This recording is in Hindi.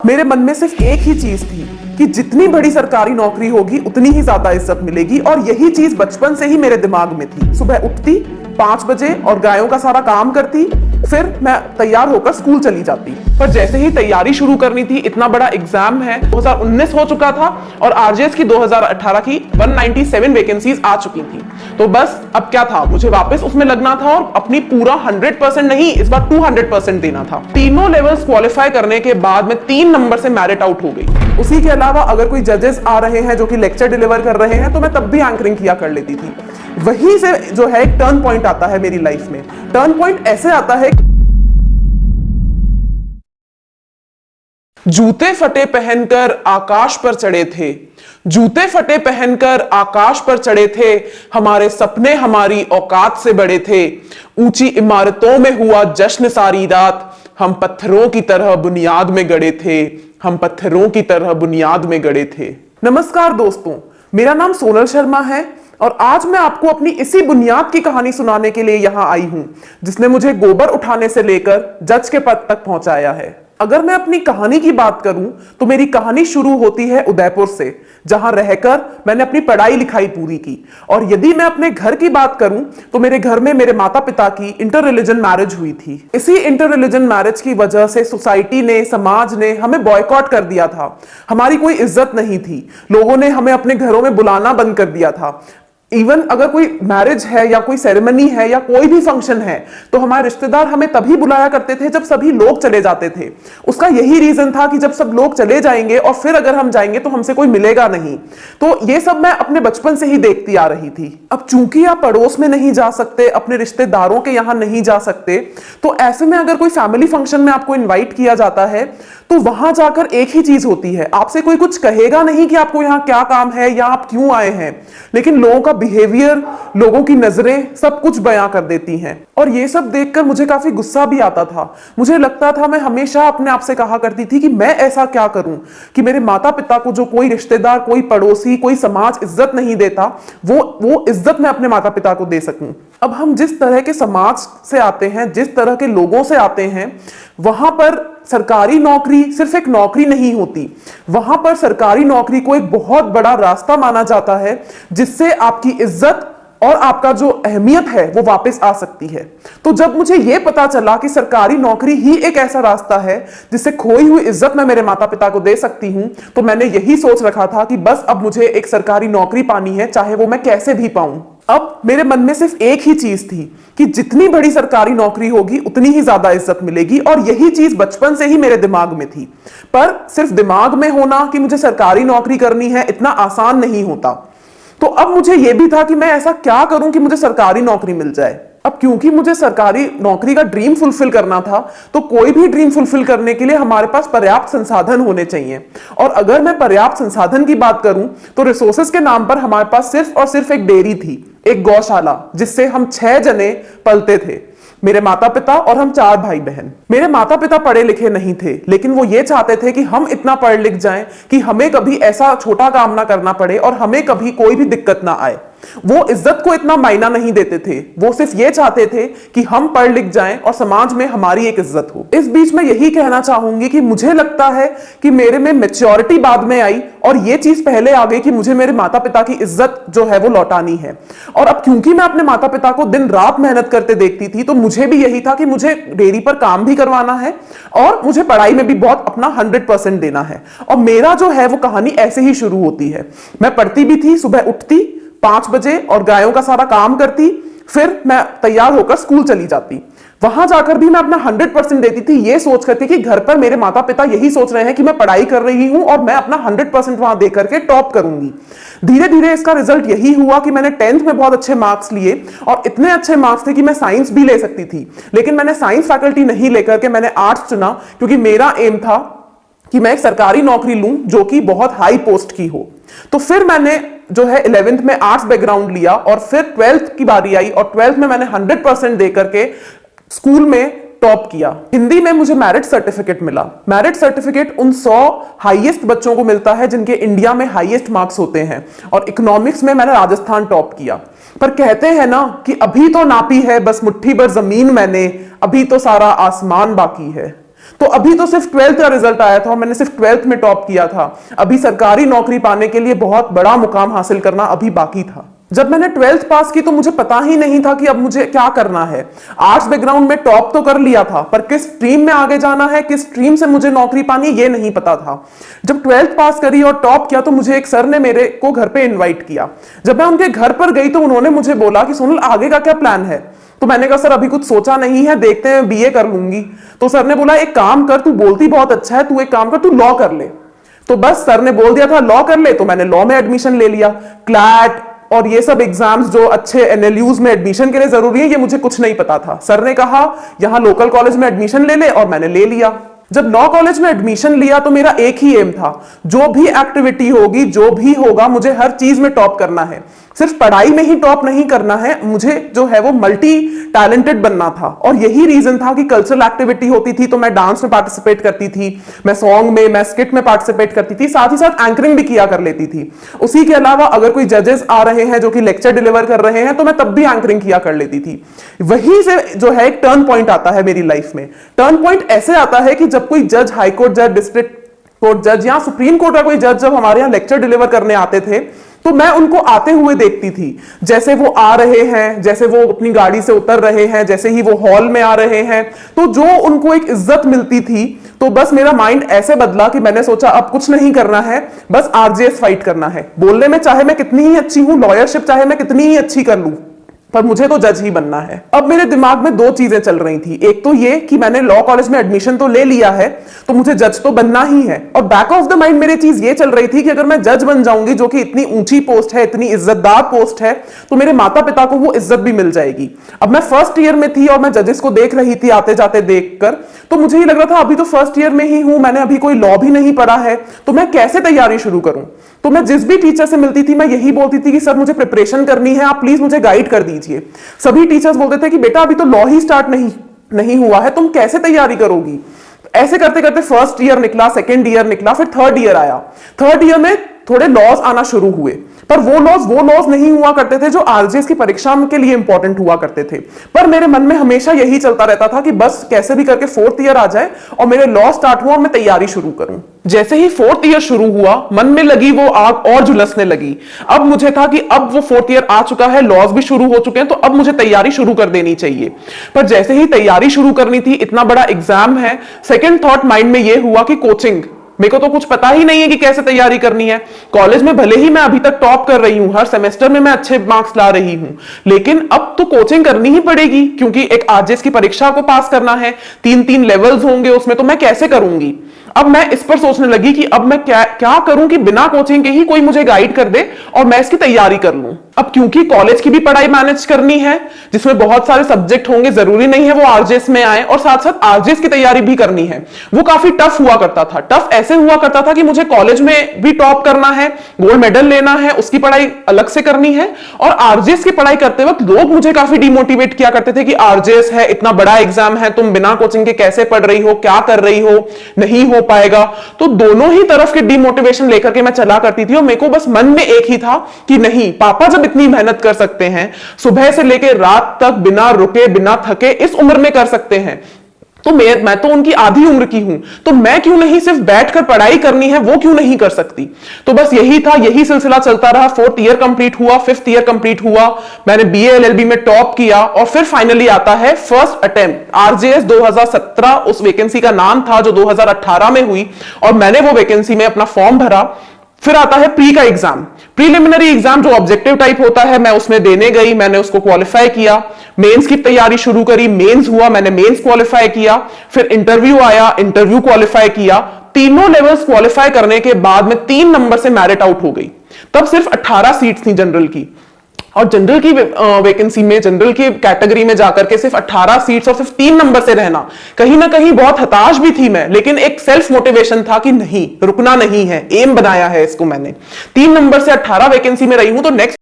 मेरे मन में सिर्फ एक ही चीज थी कि जितनी बड़ी सरकारी नौकरी होगी उतनी ही ज्यादा इज्जत मिलेगी। और यही चीज बचपन से ही मेरे दिमाग में थी। सुबह उठती 5 बजे और गायों का सारा काम करती, फिर मैं तैयार होकर स्कूल चली जाती। पर जैसे ही तैयारी शुरू करनी थी, इतना बड़ा एग्जाम है, 2019 हो चुका था और आरजेएस की 2018 की 197 वैकेंसीज आ चुकी थी। तो बस अब क्या था, मुझे वापस उसमें लगना था और अपनी पूरा 100% नहीं, इस बार 200% देना था। तीनों लेवल्स क्वालिफाई करने के बाद मैं 3 नंबर से मेरिट आउट हो गई। उसी के अलावा अगर कोई जजेस आ रहे हैं जो कि लेक्चर डिलीवर कर रहे हैं, तो मैं तब भी एंकरिंग किया कर लेती थी। वहीं से जो है एक टर्न पॉइंट आता है मेरी लाइफ में। टर्न पॉइंट ऐसे आता है, जूते फटे पहनकर आकाश पर चढ़े थे, जूते फटे पहनकर आकाश पर चढ़े थे, हमारे सपने हमारी औकात से बड़े थे, ऊंची इमारतों में हुआ जश्न सारी रात, हम पत्थरों की तरह बुनियाद में गड़े थे, हम पत्थरों की तरह बुनियाद में गड़े थे। नमस्कार दोस्तों, मेरा नाम सोनल शर्मा है और आज मैं आपको अपनी इसी बुनियाद की कहानी सुनाने के लिए यहां आई हूं, जिसने मुझे गोबर उठाने से लेकर जज के पद तक पहुंचाया है। अगर मैं अपनी कहानी की बात करूं तो मेरी कहानी शुरू होती है उदयपुर से, जहां रहकर मैंने अपनी पढ़ाई लिखाई पूरी की। और यदि मैं अपने घर की बात करूं तो मेरे घर में मेरे माता पिता की इंटर रिलीजन मैरिज हुई थी। इसी इंटर रिलीजन मैरिज की वजह से सोसाइटी ने, समाज ने हमें बॉयकॉट कर दिया था। हमारी कोई इज्जत नहीं थी। लोगों ने हमें अपने घरों में बुलाना बंद कर दिया था। इवन अगर कोई मैरिज है या कोई सेरेमनी है या कोई भी फंक्शन है, तो हमारे रिश्तेदार हमें तभी बुलाया करते थे जब सभी लोग चले जाते थे। उसका यही रीजन था कि जब सब लोग चले जाएंगे और फिर अगर हम जाएंगे तो हमसे कोई मिलेगा नहीं। तो ये सब मैं अपने बचपन से ही देखती आ रही थी। अब चूंकि आप पड़ोस में नहीं जा सकते, अपने रिश्तेदारों के यहां नहीं जा सकते, तो ऐसे में अगर कोई फैमिली फंक्शन में आपको इन्वाइट किया जाता है तो वहां जाकर एक ही चीज होती है, आपसे कोई कुछ कहेगा नहीं कि आपको यहां क्या काम है या आप क्यों आए हैं, लेकिन लोगों का बिहेवियर, लोगों की नजरें सब कुछ बयां कर देती हैं। और ये सब देखकर मुझे काफी गुस्सा भी आता था। मुझे लगता था, मैं हमेशा अपने आप से कहा करती थी कि मैं ऐसा क्या करूं कि मेरे माता पिता को जो कोई रिश्तेदार, कोई पड़ोसी, कोई समाज इज्जत नहीं देता, वो इज्जत मैं अपने माता पिता को दे सकूं। अब हम जिस तरह के समाज से आते हैं, जिस तरह के लोगों से आते हैं, वहां पर सरकारी नौकरी सिर्फ एक नौकरी नहीं होती। वहां पर सरकारी नौकरी को एक बहुत बड़ा रास्ता माना जाता है, जिससे आपकी इज्जत और आपका जो अहमियत है वो वापस आ सकती है। तो जब मुझे यह पता चला कि सरकारी नौकरी ही एक ऐसा रास्ता है जिससे खोई हुई इज्जत मैं मेरे माता पिता को दे सकती हूं, तो मैंने यही सोच रखा था कि बस अब मुझे एक सरकारी नौकरी पानी है, चाहे वो मैं कैसे भी पाऊं। अब मेरे मन में सिर्फ एक ही चीज थी कि जितनी बड़ी सरकारी नौकरी होगी उतनी ही ज्यादा इज्जत मिलेगी। और यही चीज बचपन से ही मेरे दिमाग में थी। पर सिर्फ दिमाग में होना कि मुझे सरकारी नौकरी करनी है, इतना आसान नहीं होता। तो अब मुझे यह भी था कि मैं ऐसा क्या करूं कि मुझे सरकारी नौकरी मिल जाए। अब क्योंकि मुझे सरकारी नौकरी का ड्रीम फुलफिल करना था, तो कोई भी ड्रीम फुलफिल करने के लिए हमारे पास पर्याप्त संसाधन होने चाहिए। और अगर मैं पर्याप्त संसाधन की बात करूं तो रिसोर्सेज के नाम पर हमारे पास सिर्फ और सिर्फ एक डेयरी थी, एक गौशाला, जिससे हम 6 जने पलते थे, मेरे माता पिता और हम 4 भाई बहन। मेरे माता पिता पढ़े लिखे नहीं थे, लेकिन वो ये चाहते थे कि हम इतना पढ़ लिख जाएं कि हमें कभी ऐसा छोटा काम ना करना पड़े और हमें कभी कोई भी दिक्कत ना आए। वो इज्जत को इतना मायना नहीं देते थे, वो सिर्फ ये चाहते थे कि हम पढ़ लिख जाएं और समाज में हमारी एक इज्जत हो। इस बीच में यही कहना चाहूंगी कि मुझे लगता है कि मेरे में मैच्योरिटी बाद में आई और ये चीज पहले आ गई कि मुझे मेरे माता पिता की इज्जत जो है वो लौटानी है। और अब क्योंकि मैं अपने माता पिता को दिन रात मेहनत करते देखती थी, तो मुझे भी यही था कि मुझे डेयरी पर काम भी करवाना है और मुझे पढ़ाई में भी बहुत अपना 100% देना है। और मेरा जो है वो कहानी ऐसे ही शुरू होती है। मैं पढ़ती भी थी, सुबह उठती 5 बजे और गायों का सारा काम करती, फिर मैं तैयार होकर स्कूल चली जाती। वहां जाकर भी मैं अपना 100% देती थी, ये सोच करके कि घर पर मेरे माता पिता यही सोच रहे हैं कि मैं पढ़ाई कर रही हूं और मैं अपना 100% वहां दे करके टॉप करूंगी। धीरे धीरे इसका रिजल्ट यही हुआ कि मैंने 10th में बहुत अच्छे मार्क्स लिए और इतने अच्छे मार्क्स थे कि मैं साइंस भी ले सकती थी, लेकिन मैंने साइंस फैकल्टी नहीं लेकर के मैंने आर्ट्स चुना, क्योंकि मेरा एम था कि मैं एक सरकारी नौकरी लूं जो कि बहुत हाई पोस्ट की हो। तो फिर मैंने जो है 11th में आर्ट्स बैकग्राउंड लिया और फिर 12th की बारी आई और 12th में मैंने 100% दे करके स्कूल में टॉप किया। हिंदी में मुझे मेरिट सर्टिफिकेट मिला। मेरिट सर्टिफिकेट उन 100 हाईएस्ट बच्चों को मिलता है जिनके इंडिया में हाईएस्ट मार्क्स होते हैं। और इकोनॉमिक्स में मैंने राजस्थान टॉप किया। पर कहते हैं ना कि अभी तो नापी है बस मुट्ठी भर जमीन मैंने, अभी तो सारा आसमान बाकी है। तो अभी तो सिर्फ 12th का रिजल्ट आया था और मैंने सिर्फ 12th में टॉप किया था। अभी सरकारी नौकरी पाने के लिए बहुत बड़ा मुकाम हासिल करना अभी बाकी था। जब मैंने 12th पास की तो मुझे पता ही नहीं था कि अब मुझे क्या करना है। आर्ट्स बैकग्राउंड में टॉप तो कर लिया था, पर किस स्ट्रीम में आगे जाना है, किस स्ट्रीम से मुझे नौकरी पानी, ये नहीं पता था। जब 12th पास करी और टॉप किया तो मुझे एक सर ने मेरे को घर पे इनवाइट किया। जब मैं उनके घर पर गई तो उन्होंने मुझे बोला कि सोनल आगे का क्या प्लान है। तो मैंने कहा सर अभी कुछ सोचा नहीं है, देखते हैं, बीए कर लूंगी। तो सर ने बोला एक काम कर, तू बोलती बहुत अच्छा है, तू एक काम कर, तू लॉ कर ले। तो बस सर ने बोल दिया था लॉ कर ले, तो मैंने लॉ में एडमिशन ले लिया। क्लैट और ये सब एग्जाम्स जो अच्छे एनएलयूज में एडमिशन के लिए जरूरी है, ये मुझे कुछ नहीं पता था। सर ने कहा यहां लोकल कॉलेज में एडमिशन ले ले, और मैंने ले लिया। जब लॉ कॉलेज में एडमिशन लिया तो मेरा एक ही एम था, जो भी एक्टिविटी होगी, जो भी होगा, मुझे हर चीज में टॉप करना है। सिर्फ पढ़ाई में ही टॉप नहीं करना है, मुझे जो है वो मल्टी टैलेंटेड बनना था। और यही रीजन था कि कल्चरल एक्टिविटी होती थी तो मैं डांस में पार्टिसिपेट करती थी, मैं सॉन्ग में, मैं स्किट में पार्टिसिपेट करती थी, साथ ही साथ एंकरिंग भी किया कर लेती थी। उसी के अलावा अगर कोई जजेस आ रहे हैं जो कि लेक्चर डिलीवर कर रहे हैं तो मैं तब भी एंकरिंग किया कर लेती थी। वहीं से जो है एक टर्न पॉइंट आता है मेरी लाइफ में। टर्न पॉइंट ऐसे आता है कि जब कोई जज, हाईकोर्ट जज, डिस्ट्रिक्ट कोर्ट जज या सुप्रीम कोर्ट का कोई जज जब हमारे यहाँ लेक्चर डिलीवर करने आते थे तो मैं उनको आते हुए देखती थी। जैसे वो आ रहे हैं, जैसे वो अपनी गाड़ी से उतर रहे हैं, जैसे ही वो हॉल में आ रहे हैं, तो जो उनको एक इज्जत मिलती थी, तो बस मेरा माइंड ऐसे बदला कि मैंने सोचा अब कुछ नहीं करना है, बस आरजेएस फाइट करना है। बोलने में चाहे मैं कितनी ही अच्छी हूं, लॉयरशिप चाहे मैं कितनी ही अच्छी कर लूं, पर मुझे तो जज ही बनना है। अब मेरे दिमाग में दो चीजें चल रही थी। एक तो ये कि मैंने लॉ कॉलेज में एडमिशन तो ले लिया है, तो मुझे जज तो बनना ही है। और बैक ऑफ द माइंड मेरी चीज ये चल रही थी कि अगर मैं जज बन जाऊंगी, जो कि इतनी ऊंची पोस्ट है, इतनी इज्जतदार पोस्ट है, तो मेरे माता पिता को वो इज्जत भी मिल जाएगी। अब मैं फर्स्ट ईयर में थी और मैं जजेस को देख रही थी आते जाते देखकर, तो मुझे ही लग रहा था अभी तो फर्स्ट ईयर में ही हूं, मैंने अभी कोई लॉ भी नहीं पढ़ा है, तो मैं कैसे तैयारी शुरू करूं। तो मैं जिस भी टीचर से मिलती थी मैं यही बोलती थी कि सर मुझे प्रिपरेशन करनी है, आप प्लीज मुझे गाइड कर दीजिए। सभी टीचर्स बोलते थे कि बेटा अभी तो लॉ ही स्टार्ट नहीं हुआ है, तुम कैसे तैयारी करोगी। ऐसे करते करते फर्स्ट ईयर निकला, सेकेंड ईयर निकला, फिर थर्ड ईयर आया। थर्ड ईयर में थोड़े लॉज आना शुरू हुए, पर वो लॉज नहीं हुआ करते थे जो आरजेएस की परीक्षा के लिए इंपॉर्टेंट हुआ करते थे। पर मेरे मन में हमेशा यही चलता रहता था कि बस कैसे भी करके फोर्थ ईयर आ जाए और मेरे लॉ स्टार्ट हुआ और मैं तैयारी शुरू करूं। जैसे ही फोर्थ ईयर शुरू हुआ, मन में लगी वो आग और झुलसने लगी। अब मुझे था कि अब वो फोर्थ ईयर आ चुका है, लॉज भी शुरू हो चुके हैं, तो अब मुझे तैयारी शुरू कर देनी चाहिए। पर जैसे ही तैयारी शुरू करनी थी, इतना बड़ा एग्जाम है, सेकंड थॉट माइंड में ये हुआ कि कोचिंग, मेरे को तो कुछ पता ही नहीं है कि कैसे तैयारी करनी है। कॉलेज में भले ही मैं अभी तक टॉप कर रही हूं, हर सेमेस्टर में मैं अच्छे मार्क्स ला रही हूं, लेकिन अब तो कोचिंग करनी ही पड़ेगी, क्योंकि एक आरजेएस की परीक्षा को पास करना है, 3-3 लेवल्स होंगे उसमें, तो मैं कैसे करूंगी। अब मैं इस पर सोचने लगी कि अब मैं क्या करूं कि बिना कोचिंग के ही कोई मुझे गाइड कर दे और मैं इसकी तैयारी कर लूं। अब क्योंकि कॉलेज की भी पढ़ाई मैनेज करनी है, जिसमें बहुत सारे सब्जेक्ट होंगे, जरूरी नहीं है वो आरजेएस में आए, और साथ साथ आरजेएस की तैयारी भी करनी है। वो काफी टफ हुआ करता था। टफ ऐसे हुआ करता था कि मुझे कॉलेज में भी टॉप करना है, गोल्ड मेडल लेना है, उसकी पढ़ाई अलग से करनी है, और आरजेएस की पढ़ाई करते वक्त लोग मुझे काफी डिमोटिवेट किया करते थे कि आरजेएस है, इतना बड़ा एग्जाम है, तुम बिना कोचिंग के कैसे पढ़ रही हो, क्या कर रही हो, नहीं हो पाएगा। तो दोनों ही तरफ के डिमोटिवेशन लेकर के मैं चला करती थी, और मेरे को बस मन में एक ही था कि नहीं, पापा जब इतनी मेहनत कर सकते हैं, सुबह से लेकर रात तक बिना रुके बिना थके इस उम्र में कर सकते हैं, तो मैं तो उनकी आधी उम्र की हूं, तो मैं क्यों नहीं सिर्फ बैठकर पढ़ाई करनी है, वो क्यों नहीं कर सकती। तो बस यही था, यही सिलसिला चलता रहा। फोर्थ ईयर कंप्लीट हुआ, फिफ्थ ईयर कंप्लीट हुआ, मैंने बीए एलएलबी में टॉप किया, और फिर फाइनली आता है फर्स्ट अटेम्प्ट आरजेएस 2017। उस वैकेंसी का नाम था जो 2018 में हुई, और मैंने वो वैकेंसी में अपना फॉर्म भरा। फिर आता है प्री का एग्जाम, प्रीलिमिनरी एग्जाम जो ऑब्जेक्टिव टाइप होता है, मैं उसमें देने गई, मैंने उसको क्वालिफाई किया। मेंस की तैयारी शुरू करी, मेंस हुआ, मैंने मेंस क्वालिफाई किया। फिर इंटरव्यू आया, इंटरव्यू क्वालिफाई किया। तीनों लेवल्स क्वालिफाई करने के बाद में 3 नंबर से मैरिट आउट हो गई। तब सिर्फ 18 सीट्स थी जनरल की, और जनरल की वैकेंसी में, जनरल की कैटेगरी में जाकर के सिर्फ 18 सीट्स और सिर्फ 3 नंबर से रहना, कहीं ना कहीं बहुत हताश भी थी मैं, लेकिन एक सेल्फ मोटिवेशन था कि नहीं, रुकना नहीं है, एम बनाया है इसको मैंने। 3 नंबर से 18 वैकेंसी में रही हूं, तो नेक्स्ट